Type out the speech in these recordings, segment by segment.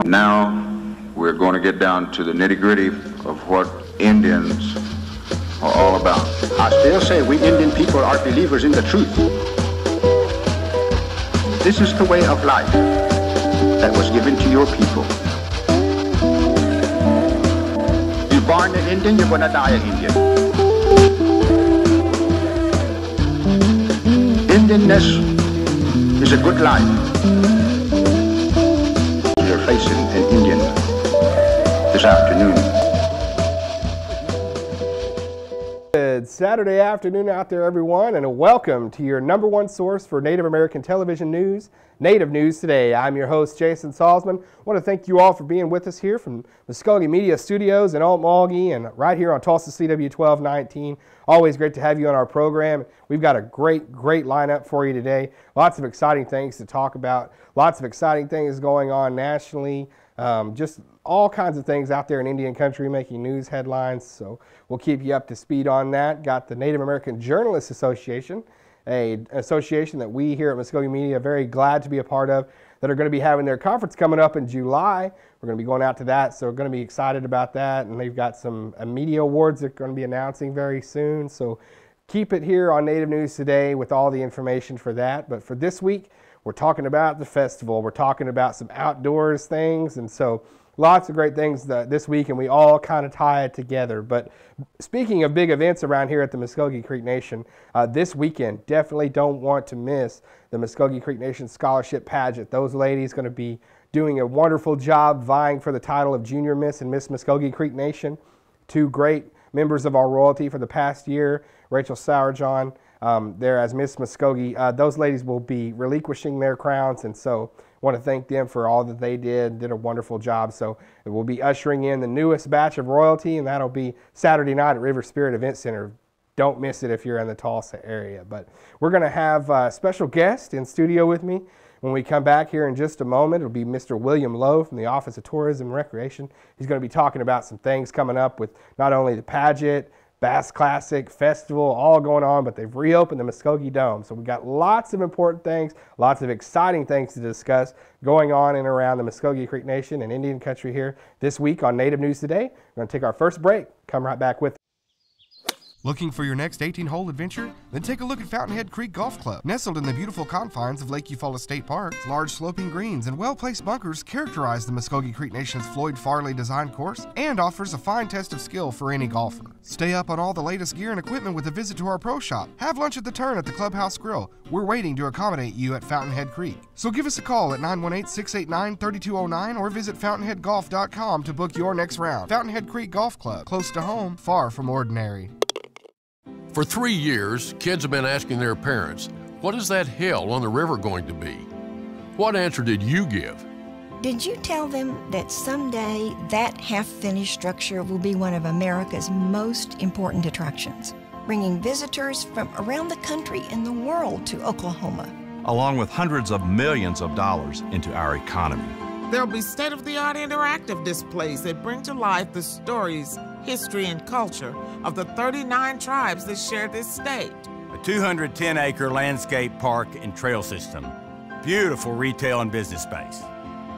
Now we're going to get down to the nitty-gritty of what Indians are all about. I still say we Indian people are believers in the truth. This is the way of life that was given to your people. You're born an Indian, you're going to die an Indian. Indianness is a good life. You're facing an Indian this afternoon. Good Saturday afternoon out there, everyone, and welcome to your #1 source for Native American television news, Native News Today. I'm your host, Jason Salzman. I want to thank you all for being with us here from Mvskoke Media Studios in Altmalgi and right here on Tulsa CW 1219. Always great to have you on our program. We've got a great lineup for you today. Lots of exciting things to talk about. Lots of exciting things going on nationally. Just all kinds of things out there in Indian country making news headlines, so we'll keep you up to speed on that. Got the Native American Journalists Association, an association that we here at Mvskoke Media are very glad to be a part of, that are going to be having their conference coming up in July. We're going to be going out to that, so we're going to be excited about that, and they've got some media awards they're going to be announcing very soon, so keep it here on Native News Today with all the information for that. But for this week, we're talking about the festival. We're talking about some outdoors things, and so lots of great things this week, and we all kind of tie it together. But speaking of big events around here at the Mvskoke Creek Nation, this weekend, definitely don't want to miss the Mvskoke Creek Nation Scholarship Pageant. Those ladies going to be doing a wonderful job vying for the title of Junior Miss and Miss Mvskoke Creek Nation. Two great members of our royalty for the past year, Rachel Sourjohn, there as Miss Mvskoke. Those ladies will be relinquishing their crowns, and so want to thank them for all that they did a wonderful job. So we'll be ushering in the newest batch of royalty, and that'll be Saturday night at River Spirit Event Center. Don't miss it if you're in the Tulsa area. But we're going to have a special guest in studio with me when we come back here in just a moment. It'll be Mr. William Lowe from the Office of Tourism and Recreation. He's going to be talking about some things coming up with not only the pageant, Bass Classic, Festival, all going on, but they've reopened the Mvskoke Dome. So we've got lots of important things, lots of exciting things to discuss going on and around the Mvskoke Creek Nation and Indian country here this week on Native News Today. We're going to take our first break, come right back with it. Looking for your next 18-hole adventure? Then take a look at Fountainhead Creek Golf Club. Nestled in the beautiful confines of Lake Eufaula State Park, large sloping greens and well-placed bunkers characterize the Mvskoke Creek Nation's Floyd Farley designed course and offers a fine test of skill for any golfer. Stay up on all the latest gear and equipment with a visit to our pro shop. Have lunch at the Turn at the Clubhouse Grill. We're waiting to accommodate you at Fountainhead Creek. So give us a call at 918-689-3209 or visit fountainheadgolf.com to book your next round. Fountainhead Creek Golf Club, close to home, far from ordinary. For 3 years, kids have been asking their parents, what is that hill on the river going to be? What answer did you give? Did you tell them that someday that half-finished structure will be one of America's most important attractions, bringing visitors from around the country and the world to Oklahoma, along with hundreds of millions of dollars into our economy? There'll be state-of-the-art interactive displays that bring to life the stories, history, and culture of the 39 tribes that share this state. A 210-acre landscape park and trail system. Beautiful retail and business space.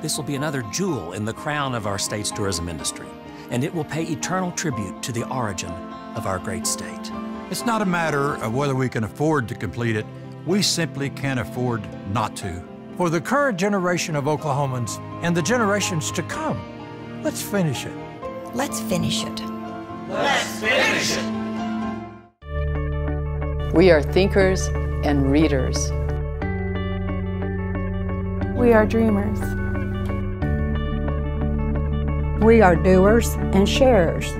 This will be another jewel in the crown of our state's tourism industry, and it will pay eternal tribute to the origin of our great state. It's not a matter of whether we can afford to complete it. We simply can't afford not to. For the current generation of Oklahomans and the generations to come, let's finish it. Let's finish it. Let's finish it! We are thinkers and readers. We are dreamers. We are doers and sharers.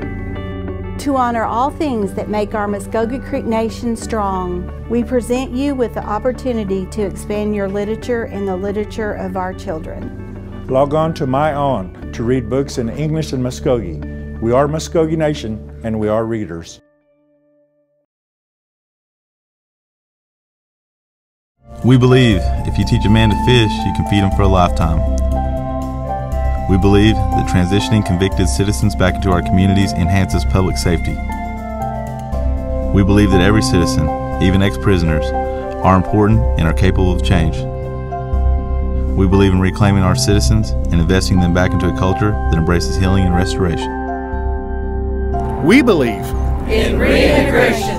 To honor all things that make our Mvskoke Creek Nation strong, we present you with the opportunity to expand your literature and the literature of our children. Log on to MyOn to read books in English and Mvskoke. We are Mvskoke Nation, and we are readers. We believe if you teach a man to fish, you can feed him for a lifetime. We believe that transitioning convicted citizens back into our communities enhances public safety. We believe that every citizen, even ex-prisoners, are important and are capable of change. We believe in reclaiming our citizens and investing them back into a culture that embraces healing and restoration. We believe in reintegration.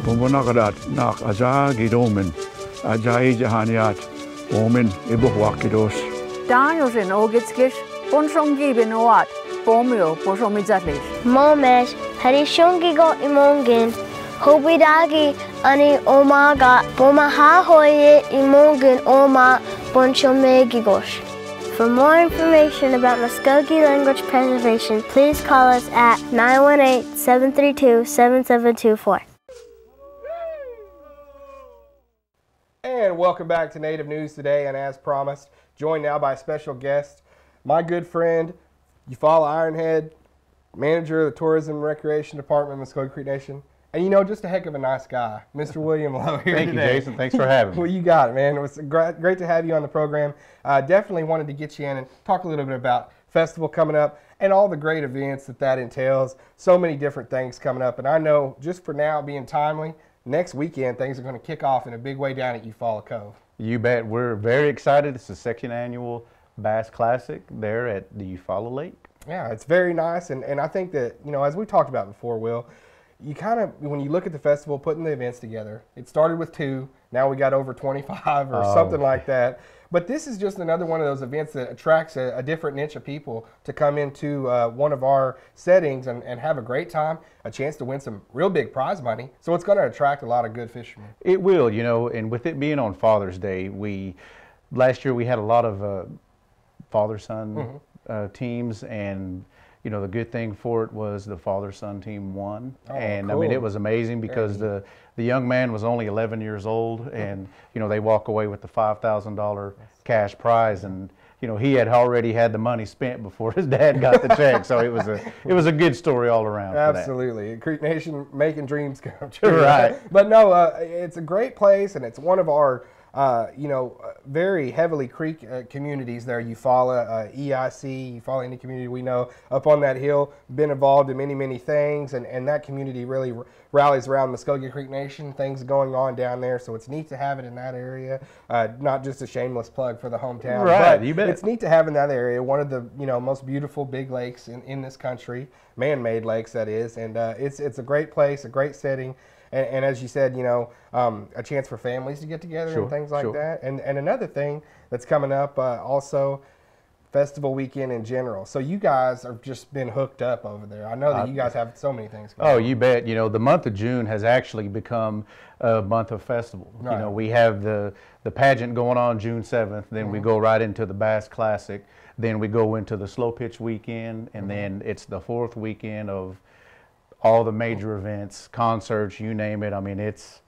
Pumunakadat nak azagi domen, ajai jahaniat, omen ibuwakidos. Daniel in Ogitskish, Bonshongi benoat, Bomio, Boshomizatlish. Momesh, Harishongigo imongin, Hobidagi ani omaga, Bomahahoye imongin oma Bonshomegigos. For more information about Muskogee language preservation, please call us at 918-732-7724. And welcome back to Native News Today, and as promised, joined now by a special guest, my good friend, Eufaula Ironhead, manager of the Tourism and Recreation Department of Mvskoke Creek Nation, and you know, just a heck of a nice guy, Mr. William Lowe here Thank today. you, Jason. Thanks for having me. Well, you got it, man. It was great to have you on the program. Definitely wanted to get you in and talk a little bit about festival coming up and all the great events that entails. So many different things coming up, and I know just for now being timely, next weekend things are going to kick off in a big way down at Eufaula Cove. You bet. We're very excited. It's the second annual Bass Classic there at the Eufaula Lake. Yeah, it's very nice, and I think that, you know, as we talked about before, Will, you kind of, when you look at the festival, putting the events together, it started with 2, now we got over 25 or something like that. But this is just another one of those events that attracts a different niche of people to come into one of our settings and have a great time, a chance to win some real big prize money. So it's going to attract a lot of good fishermen. It will, you know, and with it being on Father's Day, last year we had a lot of father-son teams, and you know, the good thing for it was the father-son team won. And cool. I mean, it was amazing because the young man was only 11 years old, and you know, they walk away with the $5,000 cash prize, and you know, he had already had the money spent before his dad got the check. So it was a good story all around. Absolutely, Creek Nation making dreams come true. Right. But no, it's a great place, and it's one of our you know, very heavily Creek communities there. Eufaula, EIC, Eufaula Indian community we know up on that hill, been involved in many, many things, and that community really rallies around Mvskoke Creek Nation, things going on down there, so it's neat to have it in that area. Not just a shameless plug for the hometown, right, but you bet. It's neat to have in that area, one of the, you know, most beautiful big lakes in this country, man-made lakes that is, and it's a great place, a great setting. And as you said, you know, a chance for families to get together and things like that. And another thing that's coming up also, festival weekend in general. So you guys have just been hooked up over there. I know that you guys have so many things going on. You bet. You know, the month of June has actually become a month of festival. Right. You know, we have the pageant going on June 7th, then we go right into the Bass Classic, then we go into the Slow Pitch Weekend, and then it's the 4th weekend of all the major events, concerts, you name it. I mean, it's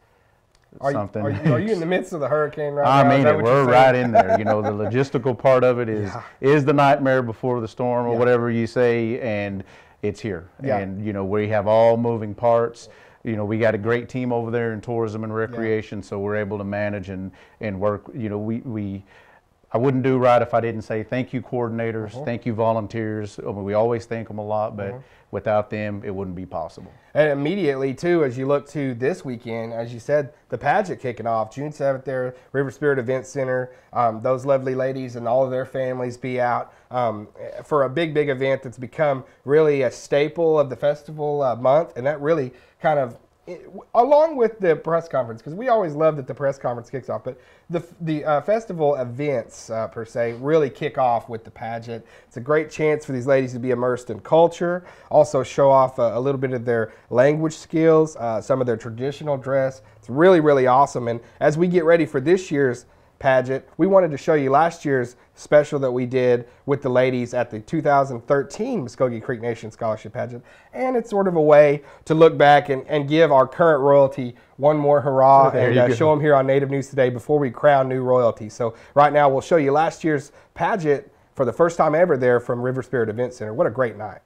something. Are you in the midst of the hurricane right now? I mean, we're right in there. You know, the logistical part of it is the nightmare before the storm, or whatever you say, and it's here. And you know, we have all moving parts. You know, we got a great team over there in tourism and recreation, so we're able to manage and work. You know, I wouldn't do right if I didn't say thank you, coordinators, thank you, volunteers. I mean, we always thank them a lot, but without them, it wouldn't be possible. And immediately, too, as you look to this weekend, as you said, the pageant kicking off, June 7th there, River Spirit Event Center. Those lovely ladies and all of their families be out for a big, big event that's become really a staple of the festival month, and that really kind of, along with the press conference, because we always love that the press conference kicks off, but the festival events per se really kick off with the pageant. It's a great chance for these ladies to be immersed in culture, also show off a little bit of their language skills, some of their traditional dress. It's really, really awesome. And as we get ready for this year's pageant, we wanted to show you last year's special that we did with the ladies at the 2013 Mvskoke Creek Nation Scholarship Pageant, and it's sort of a way to look back and give our current royalty one more hurrah and show them here on Native News Today before we crown new royalty. So right now we'll show you last year's pageant for the first time ever there from River Spirit Event Center. What a great night.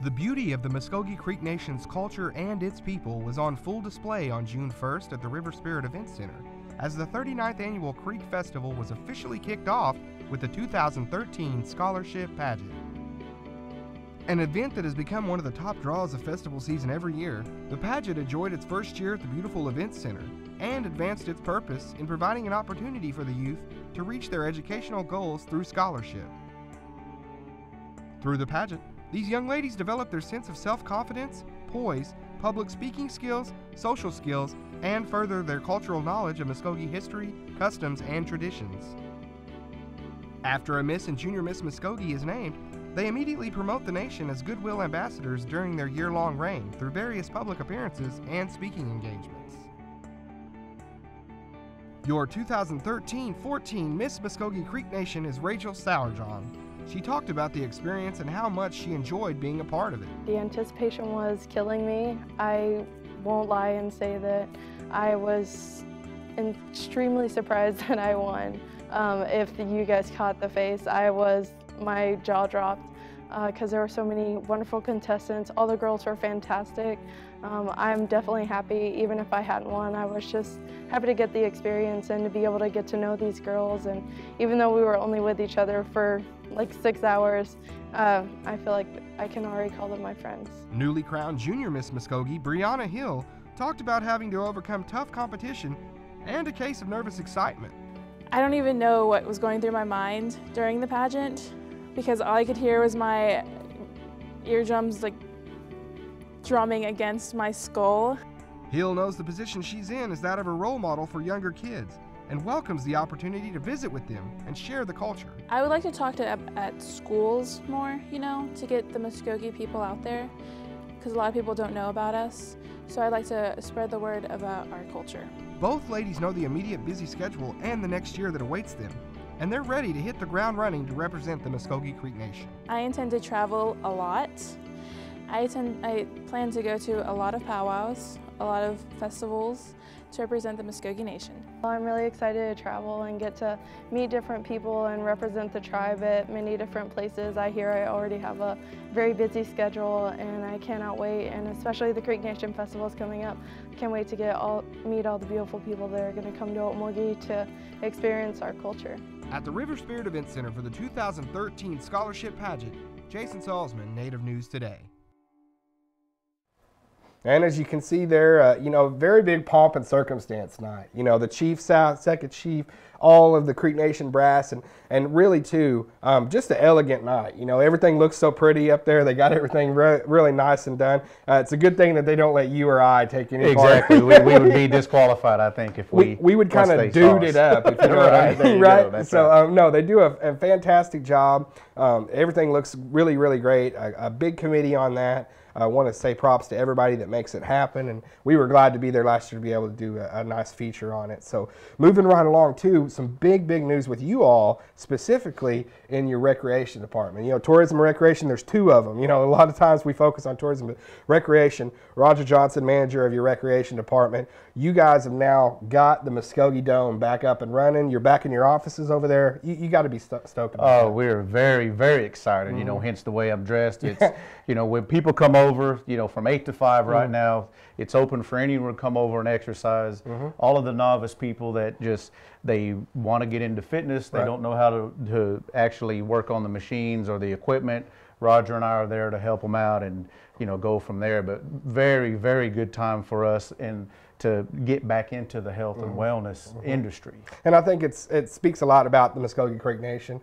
The beauty of the Mvskoke Creek Nation's culture and its people was on full display on June 1st at the River Spirit Event Center, as the 39th Annual Creek Festival was officially kicked off with the 2013 Scholarship Pageant. An event that has become one of the top draws of festival season every year, the pageant enjoyed its first year at the beautiful Events Center and advanced its purpose in providing an opportunity for the youth to reach their educational goals through scholarship. Through the pageant, these young ladies developed their sense of self-confidence, poise, public speaking skills, social skills, and further their cultural knowledge of Muskogee history, customs, and traditions. After a Miss and Junior Miss Muskogee is named, they immediately promote the nation as goodwill ambassadors during their year-long reign through various public appearances and speaking engagements. Your 2013-14 Miss Mvskoke Creek Nation is Rachel Sourjohn. She talked about the experience and how much she enjoyed being a part of it. The anticipation was killing me. I won't lie and say that I was extremely surprised that I won. If you guys caught the face, my jaw dropped because there were so many wonderful contestants. All the girls were fantastic. I'm definitely happy. Even if I hadn't won, I was just happy to get the experience and to be able to get to know these girls. And even though we were only with each other for like 6 hours, I feel like I can already call them my friends. Newly crowned Junior Miss Muskogee, Brianna Hill, talked about having to overcome tough competition and a case of nervous excitement. I don't even know what was going through my mind during the pageant because all I could hear was my eardrums like drumming against my skull. Hill knows the position she's in is that of a role model for younger kids and welcomes the opportunity to visit with them and share the culture. I would like to talk at schools more, to get the Muskogee people out there because a lot of people don't know about us. So I'd like to spread the word about our culture. Both ladies know the immediate busy schedule and the next year that awaits them, and they're ready to hit the ground running to represent the Mvskoke Creek Nation. I intend to travel a lot. I plan to go to a lot of powwows, a lot of festivals to represent the Mvskoke Nation. Well, I'm really excited to travel and get to meet different people and represent the tribe at many different places. I hear I already have a very busy schedule and I cannot wait, and especially the Creek Nation Festival is coming up. Can't wait to meet all the beautiful people that are going to come to Okmulgee to experience our culture. At the River Spirit Event Center for the 2013 Scholarship Pageant, Jason Salzman, Native News Today. And as you can see there, very big pomp and circumstance night. The chief, second chief, all of the Creek Nation brass, and really too, just an elegant night. Everything looks so pretty up there. They got everything really nice and done. It's a good thing that they don't let you or I take any part. Exactly. we would be disqualified, I think, if we would kind of dude it up, if you know what I mean, right? So no, they do a fantastic job. Everything looks really, really great. A big committee on that. I want to say props to everybody that makes it happen, and we were glad to be there last year to be able to do a nice feature on it. So moving right along too, some big news with you all, specifically in your recreation department. Tourism and recreation, there's two of them. A lot of times we focus on tourism, but recreation. Roger Johnson, manager of your recreation department, you guys have now got the Mvskoke Dome back up and running. You're back in your offices over there. You got to be stoked about that. Oh, we're very, very excited, hence the way I'm dressed. It's, when people come over, from 8 to 5 right now, it's open for anyone to come over and exercise. All of the novice people that they want to get into fitness, they don't know how to actually work on the machines or the equipment. Roger and I are there to help them out and, go from there. But very, very good time for us and to get back into the health and wellness industry. And I think it speaks a lot about the Mvskoke Creek Nation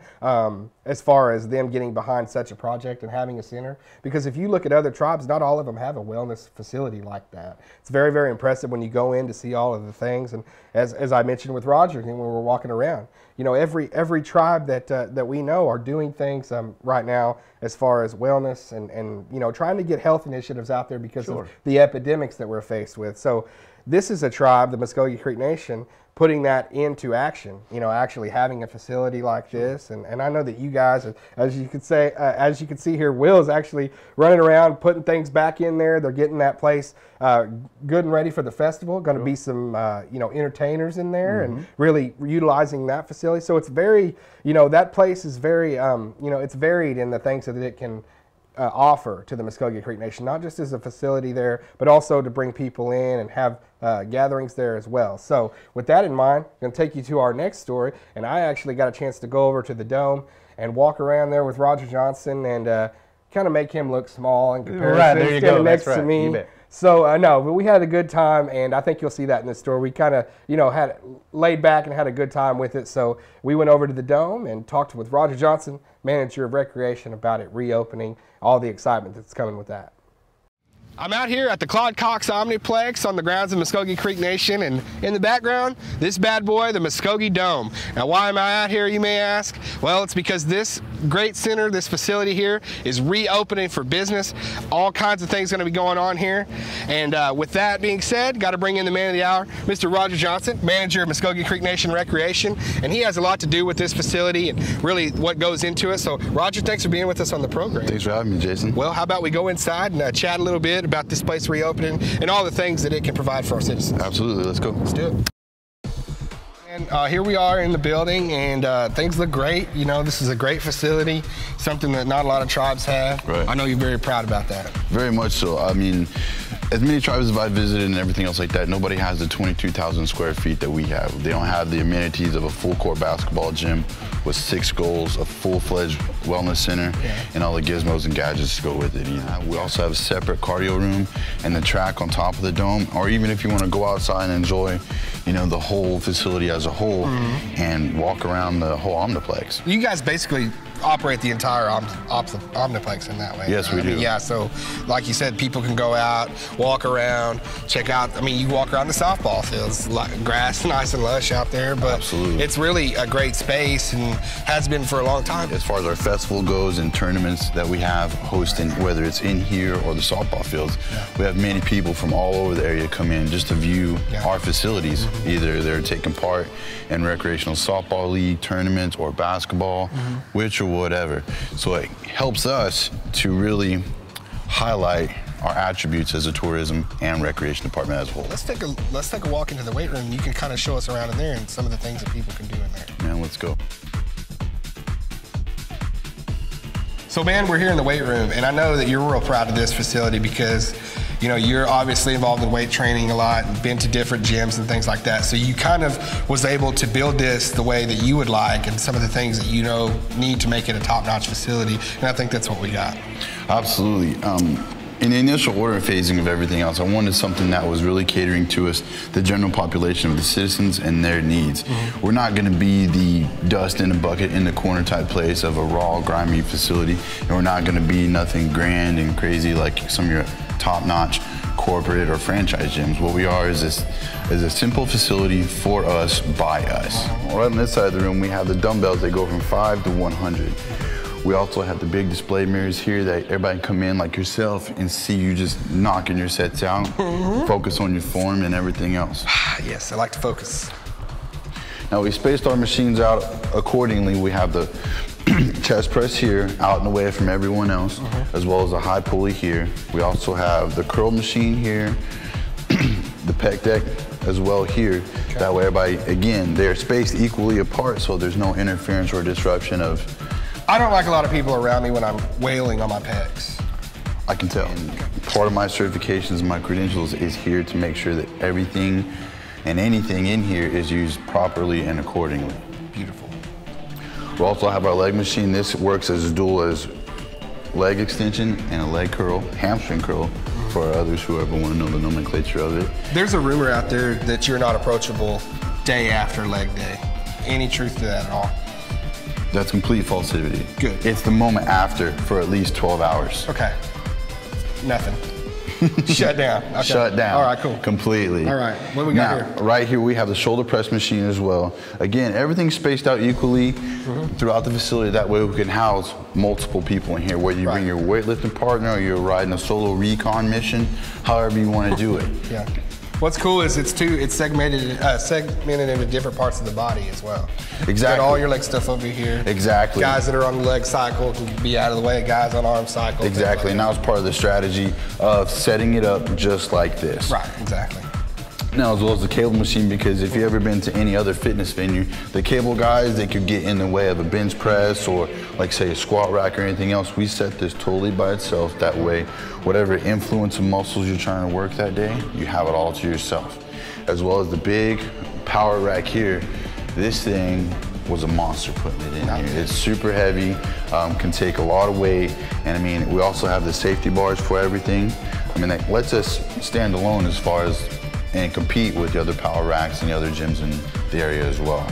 as far as them getting behind such a project and having a center. Because if you look at other tribes, not all of them have a wellness facility like that. It's very, very impressive when you go in to see all of the things. And as I mentioned with Roger when we were walking around, every tribe that we know are doing things right now as far as wellness and trying to get health initiatives out there because of the epidemics that we're faced with. So this is a tribe, the Mvskoke Creek Nation, putting that into action, actually having a facility like this. And I know that you guys, as you can see here, Will is actually running around putting things back in there. They're getting that place good and ready for the festival. Going to be some, entertainers in there and really utilizing that facility. So it's very, that place is very, it's varied in the things that it can offer to the Mvskoke Creek Nation, not just as a facility there, but also to bring people in and have gatherings there as well. So with that in mind, I'm going to take you to our next story, and I actually got a chance to go over to the Dome and walk around there with Roger Johnson and kind of make him look small in comparison. Right, there you go. Next That's to right. me. You bet. So no, but we had a good time, and I think you'll see that in this story. We kind of, had laid back and had a good time with it. So we went over to the Dome and talked with Roger Johnson, manager of recreation, about it reopening, all the excitement that's coming with that. I'm out here at the Claude Cox Omniplex on the grounds of Mvskoke Creek Nation, and in the background, this bad boy, the Mvskoke Dome. Now, why am I out here, you may ask? Well, it's because this great center, this facility here, is reopening for business. All kinds of things going to be going on here. And with that being said, got to bring in the man of the hour, Mr. Roger Johnson, manager of Mvskoke Creek Nation Recreation, and he has a lot to do with this facility and really what goes into it. So, Roger, thanks for being with us on the program. Thanks for having me, Jason. Well, how about we go inside and chat a little bit about this place reopening and all the things that it can provide for our citizens. Absolutely, let's go. Let's do it. And here we are in the building, and things look great. This is a great facility, something that not a lot of tribes have. Right. I know you're very proud about that. Very much so. I mean, as many tribes as I've visited and everything else like that, nobody has the 22,000 square feet that we have. They don't have the amenities of a full court basketball gym with 6 goals, a full-fledged wellness center, and all the gizmos and gadgets to go with it. We also have a separate cardio room and the track on top of the dome, or even if you want to go outside and enjoy, the whole facility as a whole and walk around the whole Omniplex. You guys basically operate the entire Omniplex in that way. Yes, we do. Yeah, so like you said, people can go out, walk around, check out. You walk around the softball fields, grass nice and lush out there, but absolutely, it's really a great space and has been for a long time. As far as our festival goes and tournaments that we have hosting, whether it's in here or the softball fields, we have many people from all over the area come in just to view our facilities. Either they're taking part in recreational softball league tournaments or basketball, which or whatever. So it helps us to really highlight our attributes as a tourism and recreation department as a whole. Let's take a walk into the weight room. You can kind of show us around in there and some of the things that people can do in there. Man, let's go. So, man, we're here in the weight room, and I know that you're real proud of this facility because you're obviously involved in weight training a lot and been to different gyms and things like that. So you kind of was able to build this the way that you would like and some of the things that need to make it a top-notch facility. And I think that's what we got. Absolutely. In the initial order and phasing of everything else, I wanted something that was really catering to us, the general population of the citizens and their needs. We're not going to be the dust in a bucket in the corner type place of a raw, grimy facility, and we're not going to be nothing grand and crazy like some of your top-notch corporate or franchise gyms. What we are is a simple facility for us, by us. Right on this side of the room, we have the dumbbells that go from 5 to 100. We also have the big display mirrors here that everybody can come in like yourself and see you just knocking your sets out, focus on your form and everything else. Yes, I like to focus. Now we spaced our machines out accordingly. We have the chest press here, out and away from everyone else, as well as a high pulley here. We also have the curl machine here, the pec deck as well here. Okay. That way everybody, again, they're spaced equally apart so there's no interference or disruption of... I don't like a lot of people around me when I'm wailing on my pecs. I can tell. Part of my certifications and my credentials is here to make sure that everything and anything in here is used properly and accordingly. Beautiful. We also have our leg machine. This works as dual as leg extension and a leg curl, hamstring curl, for others who ever want to know the nomenclature of it. There's a rumor out there that you're not approachable day after leg day. Any truth to that at all? That's complete falsity. Good. It's the moment after for at least 12 hours. Okay. Nothing. Shut down. Okay. Shut down. All right, cool. Completely. All right, what do we got here? Right here we have the shoulder press machine as well. Again, everything's spaced out equally throughout the facility. That way we can house multiple people in here, whether you bring your weightlifting partner or you're riding a solo recon mission, however you want to do it. Yeah. What's cool is it's segmented into different parts of the body as well. Exactly. You got all your leg stuff over here. Exactly. Guys that are on the leg cycle can be out of the way. Guys on arm cycle. Exactly. And that was part of the strategy of setting it up just like this. Right. Exactly. Now, as well as the cable machine, because if you've ever been to any other fitness venue, the cable guys, they could get in the way of a bench press or like say a squat rack or anything else. We set this totally by itself. That way, whatever influence of muscles you're trying to work that day, you have it all to yourself. As well as the big power rack here. This thing was a monster putting it in here. It's super heavy, can take a lot of weight, and I mean, we also have the safety bars for everything. I mean, that lets us stand alone as far as and compete with the other power racks and the other gyms in the area as well.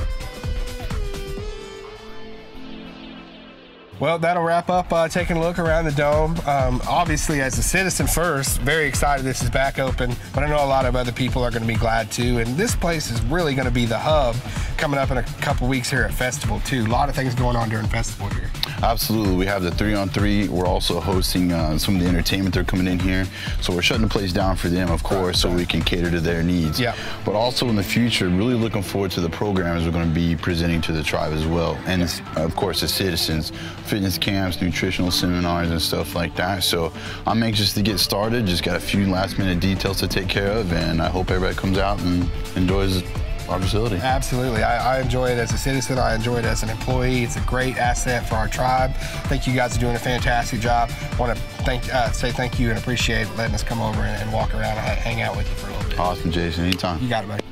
Well, that'll wrap up taking a look around the Dome. Obviously, as a citizen first, very excited this is back open, but I know a lot of other people are going to be glad too. And this place is really going to be the hub coming up in a couple weeks here at Festival too. A lot of things going on during Festival here. Absolutely. We have the 3-on-3. We're also hosting some of the entertainment they're coming in here. So we're shutting the place down for them, of course, so we can cater to their needs. Yeah. But also in the future, really looking forward to the programs we're going to be presenting to the tribe as well. And of course, the citizens, fitness camps, nutritional seminars, and stuff like that. So I'm anxious to get started. Just got a few last-minute details to take care of, and I hope everybody comes out and enjoys our facility. Absolutely. I enjoy it as a citizen. I enjoy it as an employee. It's a great asset for our tribe. I think you guys are doing a fantastic job. I want to say thank you and appreciate letting us come over and walk around and hang out with you for a little bit. Awesome, Jason. Anytime. You got it, buddy.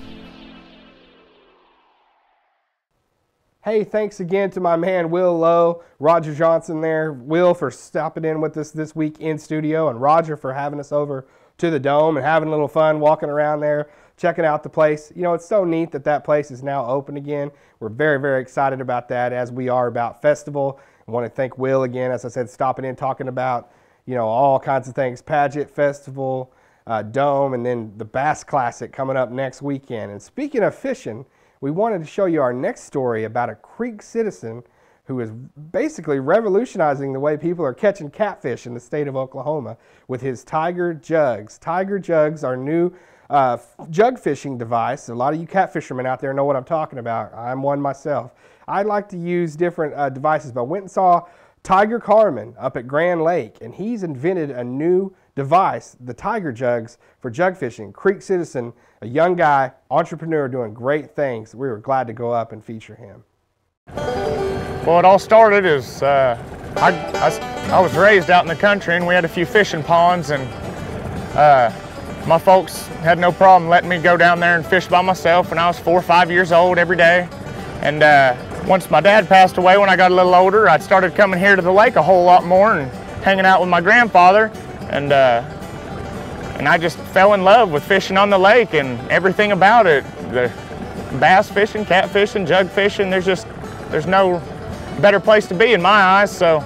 Hey, thanks again to my man Will Lowe, Roger Johnson there. Will for stopping in with us this week in studio, and Roger for having us over to the Dome and having a little fun walking around there, checking out the place. You know, it's so neat that that place is now open again. We're very, very excited about that, as we are about Festival. I want to thank Will again, as I said, stopping in, talking about, you know, all kinds of things, Pageant, Festival, Dome, and then the Bass Classic coming up next weekend. And speaking of fishing, we wanted to show you our next story about a Creek citizen who is basically revolutionizing the way people are catching catfish in the state of Oklahoma with his Tiger Jugz. Tiger Jugz, our new jug fishing device. A lot of you cat fishermen out there know what I'm talking about. I'm one myself. I like to use different devices, but I went and saw Tiger Carmen up at Grand Lake, and he's invented a new device, the Tiger Jugz, for jug fishing. Creek citizen, a young guy, entrepreneur doing great things. We were glad to go up and feature him. Well, it all started is I was raised out in the country, and we had a few fishing ponds, and my folks had no problem letting me go down there and fish by myself when I was 4 or 5 years old every day. And once my dad passed away, when I got a little older, I started coming here to the lake a whole lot more and hanging out with my grandfather. And I just fell in love with fishing on the lake and everything about it. The bass fishing, cat fishing, jug fishing, there's no better place to be in my eyes. So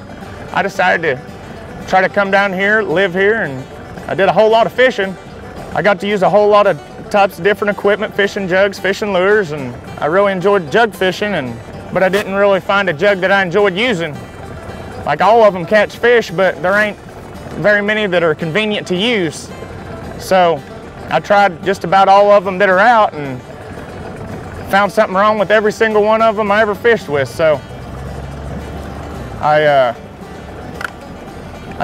I decided to try to come down here, live here, and I did a whole lot of fishing. I got to use a whole lot of types of different equipment, fishing jugs, fishing lures, and I really enjoyed jug fishing, but I didn't really find a jug that I enjoyed using. Like, all of them catch fish, but there ain't very many that are convenient to use. So I tried just about all of them that are out and found something wrong with every single one of them I ever fished with. So I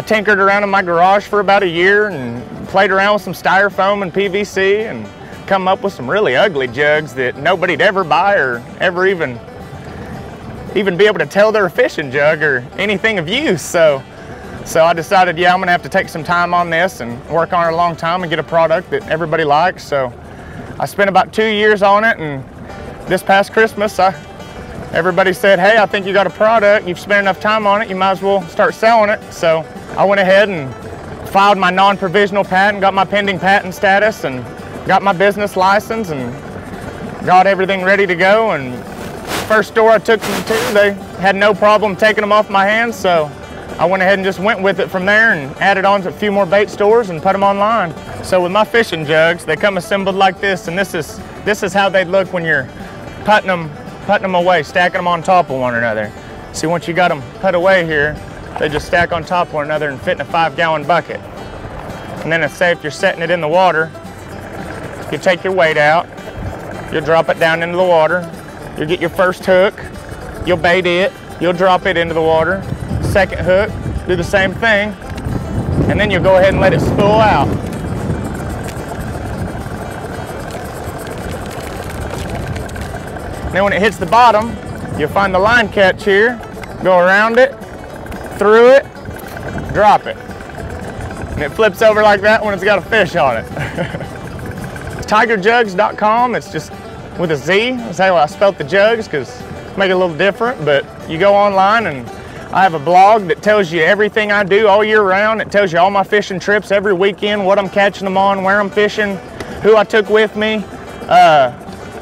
tinkered around in my garage for about a year and played around with some styrofoam and PVC and come up with some really ugly jugs that nobody'd ever buy or ever even be able to tell they're a fishing jug or anything of use. So I decided, yeah, I'm gonna have to take some time on this and work on it a long time and get a product that everybody likes. So I spent about 2 years on it, and this past Christmas, everybody said, hey, I think you got a product, you've spent enough time on it, you might as well start selling it. So I went ahead and filed my non-provisional patent, got my pending patent status, and got my business license, and got everything ready to go. And first store I took them to, they had no problem taking them off my hands, so I went ahead and just went with it from there and added on to a few more bait stores and put them online. So with my fishing jugs, they come assembled like this, and this is how they look when you're putting them away, stacking them on top of one another. See, once you got them put away here, they just stack on top of one another and fit in a 5-gallon bucket. And then say if you're setting it in the water, you take your weight out, you'll drop it down into the water, you'll get your first hook, you'll bait it, you'll drop it into the water, second hook, do the same thing, and then you'll go ahead and let it spool out. And then when it hits the bottom, you'll find the line catch here, go around it, through it, drop it. And it flips over like that when it's got a fish on it. TigerJugz.com, it's just with a Z. That's how I spelled the jugs, because make it a little different, but you go online and I have a blog that tells you everything I do all year round. It tells you all my fishing trips every weekend, what I'm catching them on, where I'm fishing, who I took with me.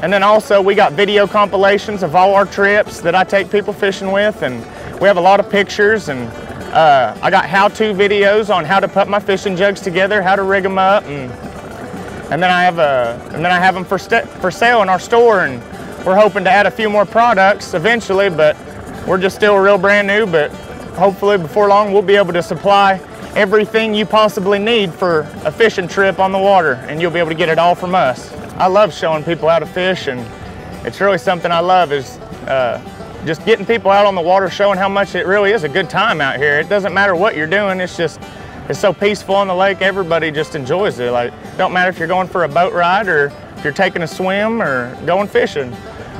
And then also we got video compilations of all our trips that I take people fishing with, and we have a lot of pictures, and I got how-to videos on how to put my fishing jugs together, how to rig them up, and then I have them for sale in our store, and we're hoping to add a few more products eventually, but we're just still real brand new, but hopefully before long we'll be able to supply everything you possibly need for a fishing trip on the water, and you'll be able to get it all from us. I love showing people how to fish, and it's really something I love is just getting people out on the water, showing how much it really is a good time out here. It doesn't matter what you're doing, it's so peaceful on the lake, everybody just enjoys it. Like, don't matter if you're going for a boat ride or if you're taking a swim or going fishing.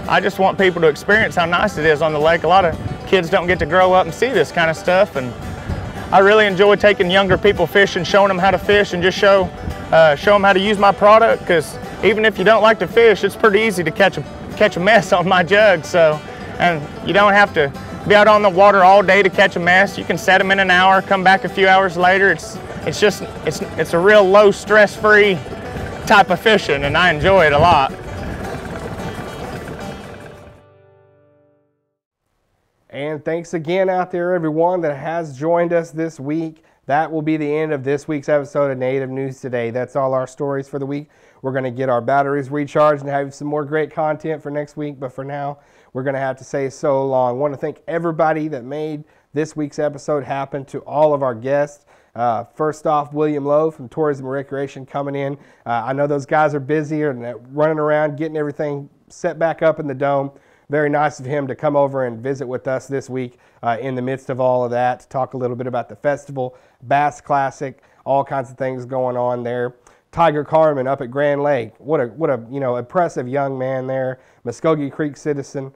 I just want people to experience how nice it is on the lake. A lot of kids don't get to grow up and see this kind of stuff, and I really enjoy taking younger people fishing, showing them how to fish, and just show them how to use my product, because even if you don't like to fish, it's pretty easy to catch a mess on my jug. So, and you don't have to be out on the water all day to catch a mess. You can set them in an hour, come back a few hours later. It's a real low stress-free type of fishing, and I enjoy it a lot. And thanks again out there, everyone that has joined us this week. That will be the end of this week's episode of Native News Today. That's all our stories for the week. We're going to get our batteries recharged and have some more great content for next week. But for now, we're going to have to say so long. I want to thank everybody that made this week's episode happen, to all of our guests. First off, William Lowe from Tourism and Recreation coming in. I know those guys are busy and running around getting everything set back up in the dome. Very nice of him to come over and visit with us this week in the midst of all of that, to talk a little bit about the festival, Bass Classic, all kinds of things going on there. Tiger Carmen up at Grand Lake, what a impressive young man there. Mvskoke Creek citizen,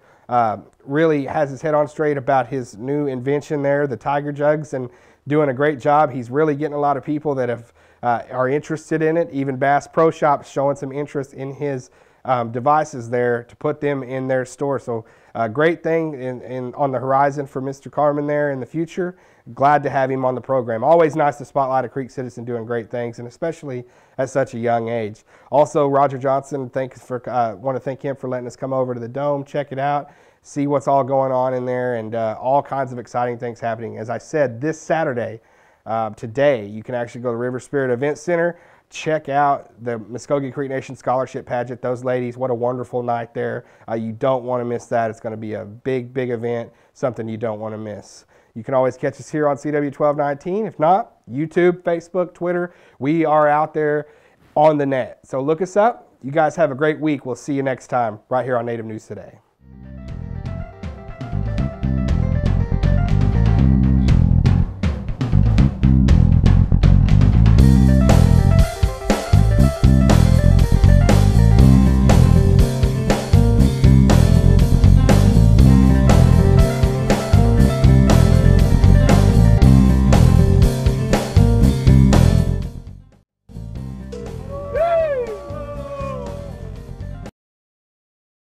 really has his head on straight about his new invention there, the Tiger Jugs, and doing a great job. He's really getting a lot of people that are interested in it. Even Bass Pro Shops showing some interest in his devices there to put them in their store. So great thing on the horizon for Mr. Carmen there in the future. Glad to have him on the program. Always nice to spotlight a Creek citizen doing great things, and especially at such a young age. Also, Roger Johnson, want to thank him for letting us come over to the Dome, check it out, see what's all going on in there, and all kinds of exciting things happening. As I said, this Saturday, today, you can actually go to River Spirit Event Center. Check out the Mvskoke Creek Nation Scholarship Pageant. Those ladies, what a wonderful night there. You don't want to miss that. It's going to be a big, big event, something you don't want to miss. You can always catch us here on CW 1219. If not, YouTube, Facebook, Twitter. We are out there on the net. So look us up. You guys have a great week. We'll see you next time right here on Native News Today.